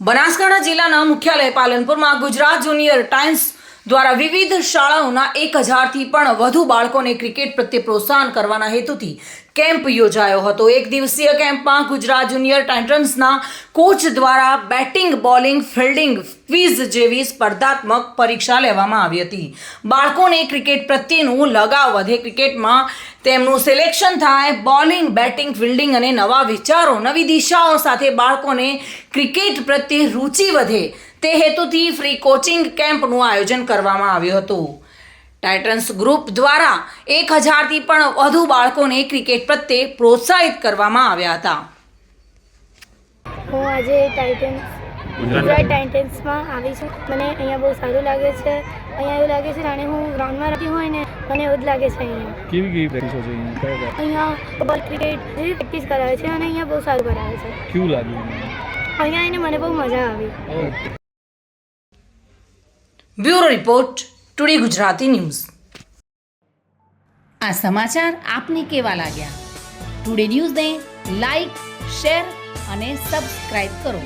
બનાસકાંઠા જિલ્લાના મુખ્યાલય પાલનપુરમાં Gujarat junior times દ્વારા વિવિધ શાળાઓના 1000થી પણ વધુ બાળકોને ક્રિકેટ પ્રત્યે પ્રોત્સાહન કરવાના હેતુથી કેમ્પ યોજાયો હતો। એક દિવસીય કેમ્પમાં ગુજરાત જુનિયર ટાઇટન્સના કોચ દ્વારા બેટિંગ, બોલિંગ, ફિલ્ડિંગ ક્વિઝ જેવી સ્પર્ધાત્મક પરીક્ષા લેવામાં આવી હતી। બાળકોને ક્રિકેટ પ્રત્યેનું લગાવ વધે, ક્રિકેટમાં તેમનું સિલેક્શન થાય, બોલિંગ, બેટિંગ, ફિલ્ડિંગ અને નવા વિચારો, નવી દિશાઓ સાથે બાળકોને ક્રિકેટ પ્રત્યે રુચિ વધે તે હેતુથી ફ્રી કોચિંગ કેમ્પનું આયોજન કરવામાં આવ્યું હતું। ટાઇટન્સ ગ્રુપ દ્વારા 1000થી પણ વધુ બાળકોને ક્રિકેટ પ્રત્યે પ્રોત્સાહિત કરવામાં આવ્યા હતા। હું આજે ગુજરાત ટાઇટન્સમાં આવી છું। મને અહીંયા બહુ સારું લાગે છે। અહીંયા એવું લાગે છે જાણે હું ગ્રાઉન્ડમાં રહેતી હોય ને, મને એવું જ લાગે છે। અહીંયા કેવી પ્રેક્ટિસ હોય છે? અહીંયા બોલ ક્રિકેટ જેવી પ્રેક્ટિસ કરાવે છે અને અહીંયા બહુ સારું કરાવે છે। કેવું લાગ્યું? અહીંયા આવીને મને બહુ મજા આવી। Bureau report, today Gujarati news. આ સમાચાર આપને કેવા લાગ્યા? ટુડે ન્યૂઝને લાઈક, શેર અને સબસ્ક્રાઇબ કરો।